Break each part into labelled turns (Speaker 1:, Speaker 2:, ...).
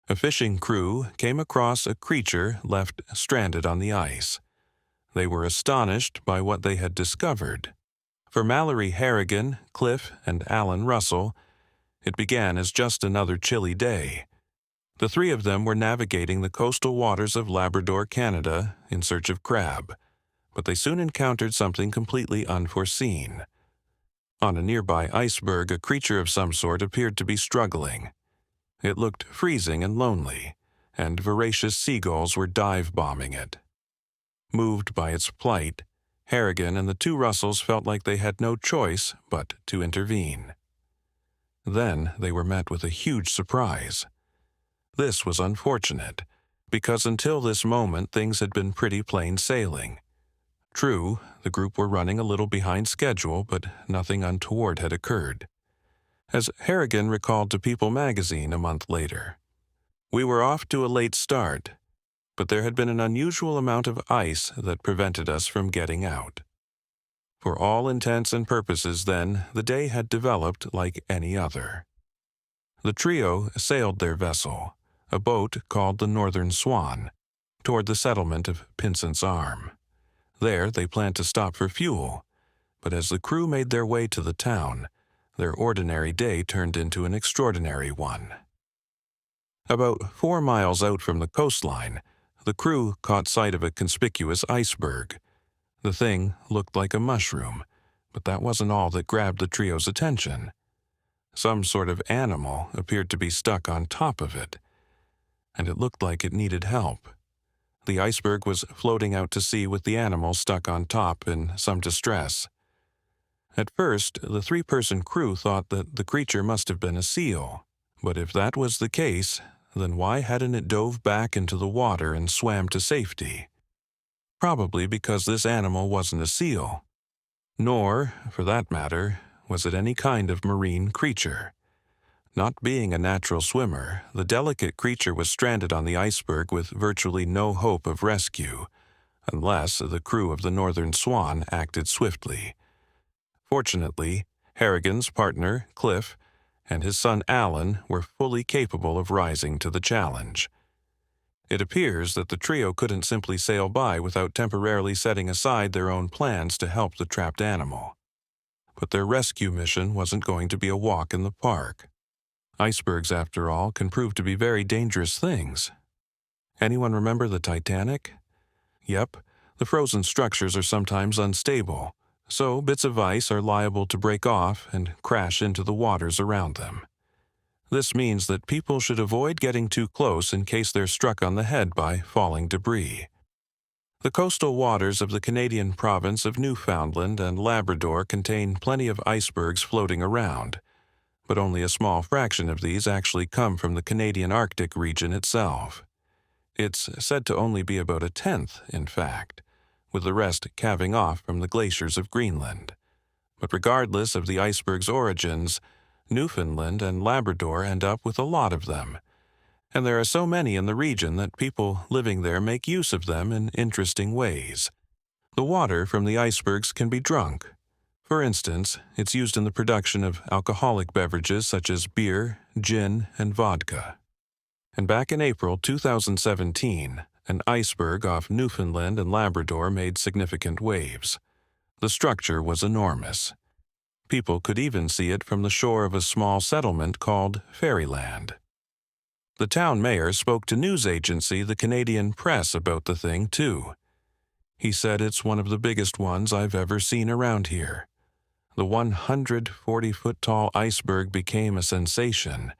Speaker 1: A fishing crew came across a creature left stranded on the ice. They were astonished by what they had discovered. For Mallory Harrigan, Cliff, and Alan Russell, it began as just another chilly day. The three of them were navigating the coastal waters of Labrador, Canada, in search of crab, but they soon encountered something completely unforeseen. On a nearby iceberg, a creature of some sort appeared to be struggling. It looked freezing and lonely, and voracious seagulls were dive-bombing it. Moved by its plight, Harrigan and the two Russells felt like they had no choice but to intervene. Then they were met with a huge surprise. This was unfortunate, because until this moment things had been pretty plain sailing. True, the group were running a little behind schedule, but nothing untoward had occurred. As Harrigan recalled to People magazine a month later, "We were off to a late start, but there had been an unusual amount of ice that prevented us from getting out." For all intents and purposes, then, the day had developed like any other. The trio sailed their vessel, a boat called the Northern Swan, toward the settlement of Pinsent's Arm. There they planned to stop for fuel, but as the crew made their way to the town, their ordinary day turned into an extraordinary one. About 4 miles out from the coastline, the crew caught sight of a conspicuous iceberg. The thing looked like a mushroom, but that wasn't all that grabbed the trio's attention. Some sort of animal appeared to be stuck on top of it, and it looked like it needed help. The iceberg was floating out to sea with the animal stuck on top in some distress. At first, the three-person crew thought that the creature must have been a seal, but if that was the case, then why hadn't it dove back into the water and swam to safety? Probably because this animal wasn't a seal. Nor, for that matter, was it any kind of marine creature. Not being a natural swimmer, the delicate creature was stranded on the iceberg with virtually no hope of rescue, unless the crew of the Northern Swan acted swiftly. Fortunately, Harrigan's partner, Cliff, and his son Alan were fully capable of rising to the challenge. It appears that the trio couldn't simply sail by without temporarily setting aside their own plans to help the trapped animal. But their rescue mission wasn't going to be a walk in the park. Icebergs, after all, can prove to be very dangerous things. Anyone remember the Titanic? Yep, the frozen structures are sometimes unstable, so bits of ice are liable to break off and crash into the waters around them. This means that people should avoid getting too close in case they're struck on the head by falling debris. The coastal waters of the Canadian province of Newfoundland and Labrador contain plenty of icebergs floating around, but only a small fraction of these actually come from the Canadian Arctic region itself. It's said to only be about a tenth, in fact, with the rest calving off from the glaciers of Greenland. But regardless of the iceberg's origins, Newfoundland and Labrador end up with a lot of them, and there are so many in the region that people living there make use of them in interesting ways. The water from the icebergs can be drunk. For instance, it's used in the production of alcoholic beverages such as beer, gin, and vodka. And back in April 2017, an iceberg off Newfoundland and Labrador made significant waves. The structure was enormous. People could even see it from the shore of a small settlement called Fairyland. The town mayor spoke to news agency the Canadian Press about the thing, too. He said it's one of the biggest ones I've ever seen around here. The 140-foot-tall iceberg became a sensation,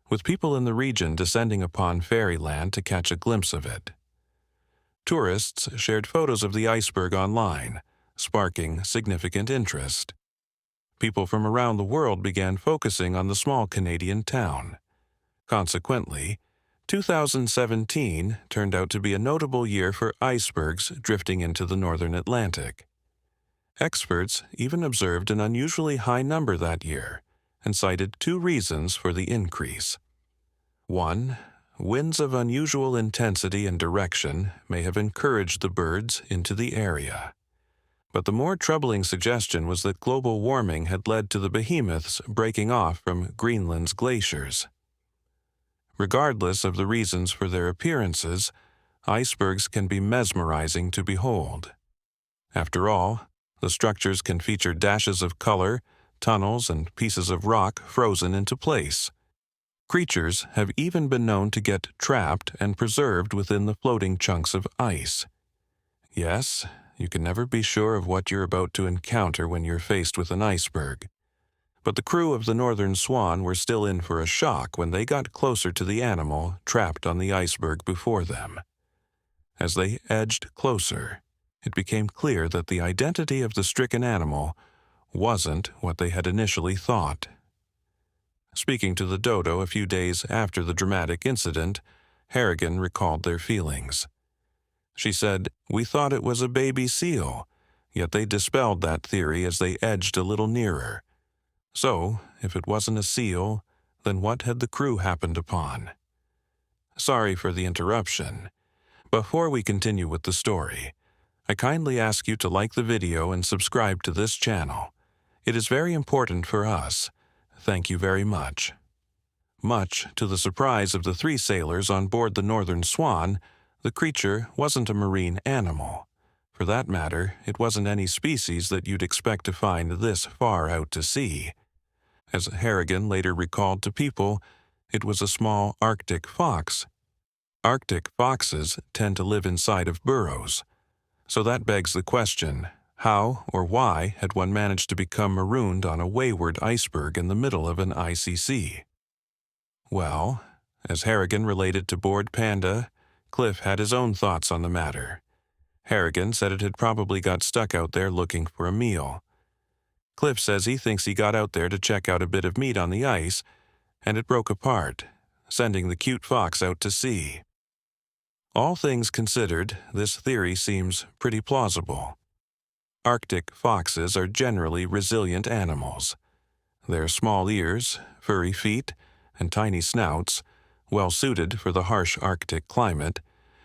Speaker 1: with people in the region descending upon Fairyland to catch a glimpse of it. Tourists shared photos of the iceberg online, sparking significant interest. People from around the world began focusing on the small Canadian town. Consequently, 2017 turned out to be a notable year for icebergs drifting into the northern Atlantic. Experts even observed an unusually high number that year and cited two reasons for the increase. One, winds of unusual intensity and direction may have encouraged the birds into the area. But the more troubling suggestion was that global warming had led to the behemoths breaking off from Greenland's glaciers. Regardless of the reasons for their appearances, icebergs can be mesmerizing to behold. After all, the structures can feature dashes of color, tunnels, and pieces of rock frozen into place. Creatures have even been known to get trapped and preserved within the floating chunks of ice. Yes, you can never be sure of what you're about to encounter when you're faced with an iceberg. But the crew of the Northern Swan were still in for a shock when they got closer to the animal trapped on the iceberg before them. As they edged closer, it became clear that the identity of the stricken animal wasn't what they had initially thought. Speaking to the dodo a few days after the dramatic incident, Harrigan recalled their feelings. She said, "We thought it was a baby seal, yet they dispelled that theory as they edged a little nearer. So, if it wasn't a seal, then what had the crew happened upon?" Sorry for the interruption. Before we continue with the story, I kindly ask you to like the video and subscribe to this channel. It is very important for us. Thank you very much. Much to the surprise of the 3 sailors on board the Northern Swan, the creature wasn't a marine animal. For that matter, it wasn't any species that you'd expect to find this far out to sea. As Harrigan later recalled to People, it was a small Arctic fox. Arctic foxes tend to live inside of burrows. So that begs the question, how or why had one managed to become marooned on a wayward iceberg in the middle of an icy sea? Well, as Harrigan related to Bored Panda, Cliff had his own thoughts on the matter. Harrigan said it had probably got stuck out there looking for a meal. Cliff says he thinks he got out there to check out a bit of meat on the ice, and it broke apart, sending the cute fox out to sea. All things considered, this theory seems pretty plausible. Arctic foxes are generally resilient animals. Their small ears, furry feet, and tiny snouts, well suited for the harsh Arctic climate,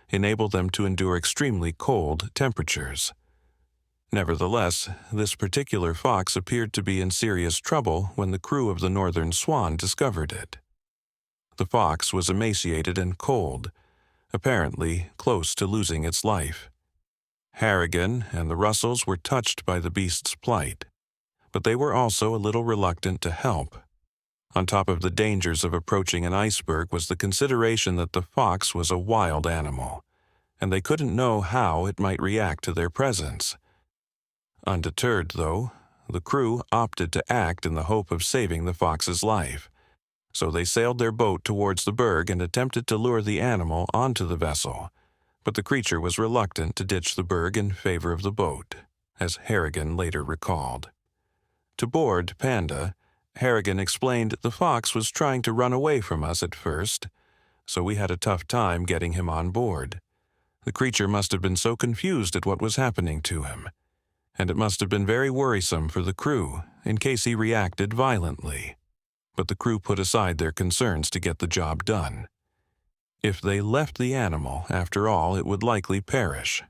Speaker 1: enable them to endure extremely cold temperatures. Nevertheless, this particular fox appeared to be in serious trouble when the crew of the Northern Swan discovered it. The fox was emaciated and cold, apparently close to losing its life. Harrigan and the Russells were touched by the beast's plight, but they were also a little reluctant to help. On top of the dangers of approaching an iceberg was the consideration that the fox was a wild animal, and they couldn't know how it might react to their presence. Undeterred, though, the crew opted to act in the hope of saving the fox's life. So they sailed their boat towards the berg and attempted to lure the animal onto the vessel, but the creature was reluctant to ditch the berg in favor of the boat, as Harrigan later recalled. To Bored Panda, Harrigan explained the fox was trying to run away from us at first, so we had a tough time getting him on board. The creature must have been so confused at what was happening to him, and it must have been very worrisome for the crew in case he reacted violently. But the crew put aside their concerns to get the job done. If they left the animal, after all, it would likely perish.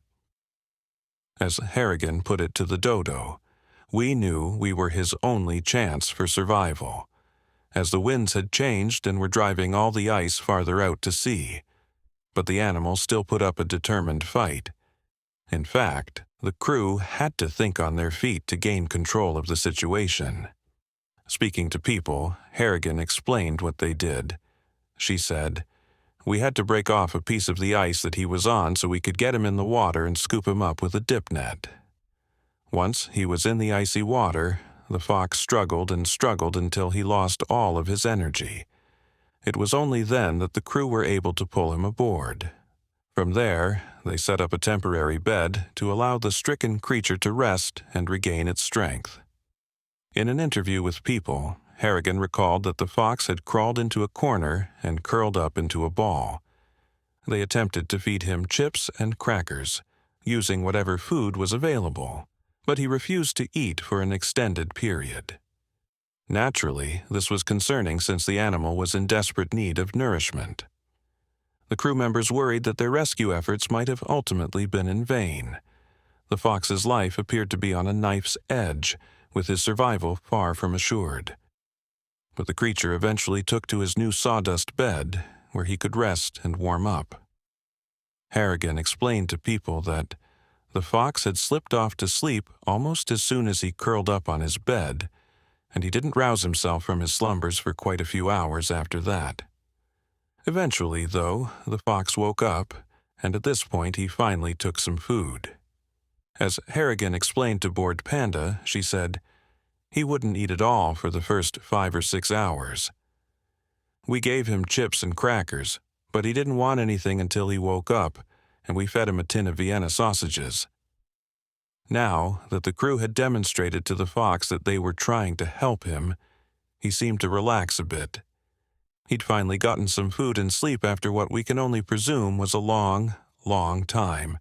Speaker 1: As Harrigan put it to the dodo, we knew we were his only chance for survival, as the winds had changed and were driving all the ice farther out to sea. But the animal still put up a determined fight. In fact, the crew had to think on their feet to gain control of the situation. Speaking to People, Harrigan explained what they did. She said, "We had to break off a piece of the ice that he was on so we could get him in the water and scoop him up with a dip net. Once he was in the icy water, the fox struggled and struggled until he lost all of his energy. It was only then that the crew were able to pull him aboard. From there, they set up a temporary bed to allow the stricken creature to rest and regain its strength." In an interview with People, Harrigan recalled that the fox had crawled into a corner and curled up into a ball. They attempted to feed him chips and crackers, using whatever food was available, but he refused to eat for an extended period. Naturally, this was concerning since the animal was in desperate need of nourishment. The crew members worried that their rescue efforts might have ultimately been in vain. The fox's life appeared to be on a knife's edge, with his survival far from assured. But the creature eventually took to his new sawdust bed, where he could rest and warm up. Harrigan explained to people that the fox had slipped off to sleep almost as soon as he curled up on his bed, and he didn't rouse himself from his slumbers for quite a few hours after that. Eventually, though, the fox woke up, and at this point he finally took some food. As Harrigan explained to Bored Panda, she said, he wouldn't eat at all for the first 5 or 6 hours. We gave him chips and crackers, but he didn't want anything until he woke up, and we fed him a tin of Vienna sausages. Now that the crew had demonstrated to the fox that they were trying to help him, he seemed to relax a bit. He'd finally gotten some food and sleep after what we can only presume was a long, long time.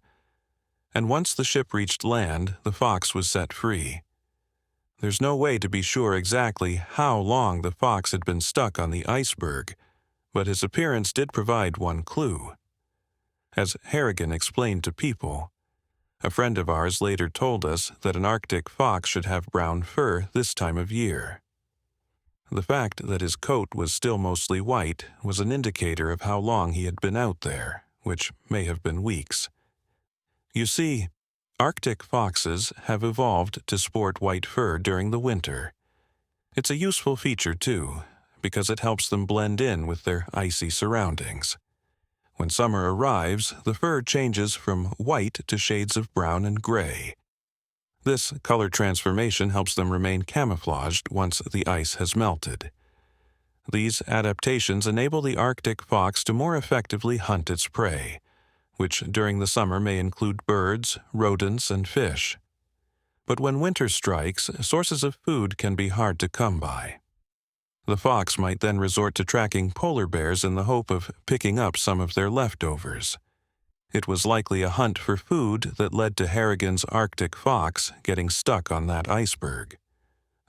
Speaker 1: And once the ship reached land, the fox was set free. There's no way to be sure exactly how long the fox had been stuck on the iceberg, but his appearance did provide one clue. As Harrigan explained to people, a friend of ours later told us that an Arctic fox should have brown fur this time of year. The fact that his coat was still mostly white was an indicator of how long he had been out there, which may have been weeks. You see, Arctic foxes have evolved to sport white fur during the winter. It's a useful feature, too, because it helps them blend in with their icy surroundings. When summer arrives, the fur changes from white to shades of brown and gray. This color transformation helps them remain camouflaged once the ice has melted. These adaptations enable the Arctic fox to more effectively hunt its prey, which during the summer may include birds, rodents, and fish. But when winter strikes, sources of food can be hard to come by. The fox might then resort to tracking polar bears in the hope of picking up some of their leftovers. It was likely a hunt for food that led to Harrigan's Arctic fox getting stuck on that iceberg.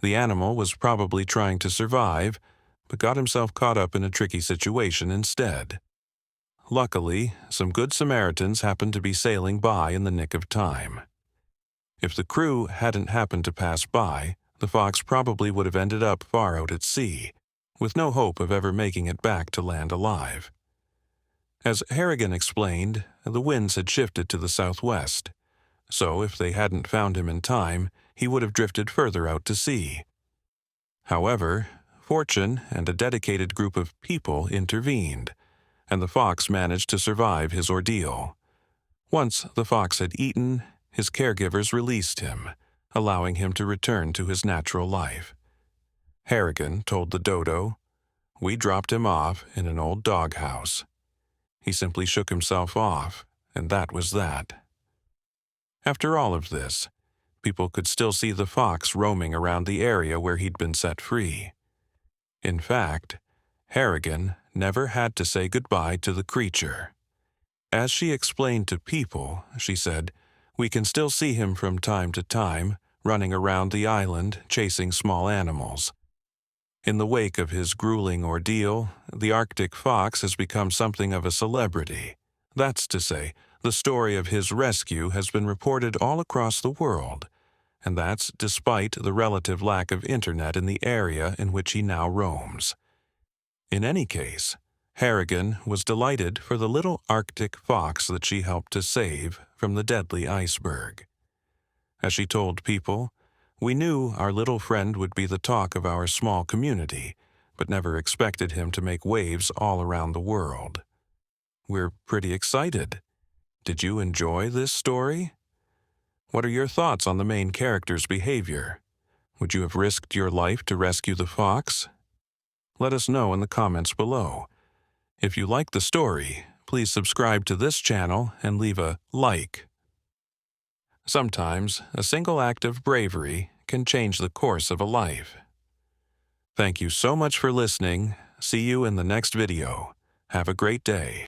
Speaker 1: The animal was probably trying to survive, but got himself caught up in a tricky situation instead. Luckily, some good Samaritans happened to be sailing by in the nick of time. If the crew hadn't happened to pass by, the fox probably would have ended up far out at sea, with no hope of ever making it back to land alive. As Harrigan explained, the winds had shifted to the southwest, so if they hadn't found him in time, he would have drifted further out to sea. However, fortune and a dedicated group of people intervened, and the fox managed to survive his ordeal. Once the fox had eaten, his caregivers released him, allowing him to return to his natural life. Harrigan told the dodo, "We dropped him off in an old doghouse. He simply shook himself off, and that was that." After all of this, people could still see the fox roaming around the area where he'd been set free. In fact, Harrigan never had to say goodbye to the creature. As she explained to people, she said, "We can still see him from time to time, running around the island, chasing small animals." In the wake of his grueling ordeal, the Arctic fox has become something of a celebrity. That's to say, the story of his rescue has been reported all across the world, and that's despite the relative lack of internet in the area in which he now roams. In any case, Harrigan was delighted for the little Arctic fox that she helped to save from the deadly iceberg. As she told people, "We knew our little friend would be the talk of our small community, but never expected him to make waves all around the world." We're pretty excited. Did you enjoy this story? What are your thoughts on the main character's behavior? Would you have risked your life to rescue the fox? Let us know in the comments below. If you like the story, please subscribe to this channel and leave a like. Sometimes, a single act of bravery can change the course of a life. Thank you so much for listening. See you in the next video. Have a great day.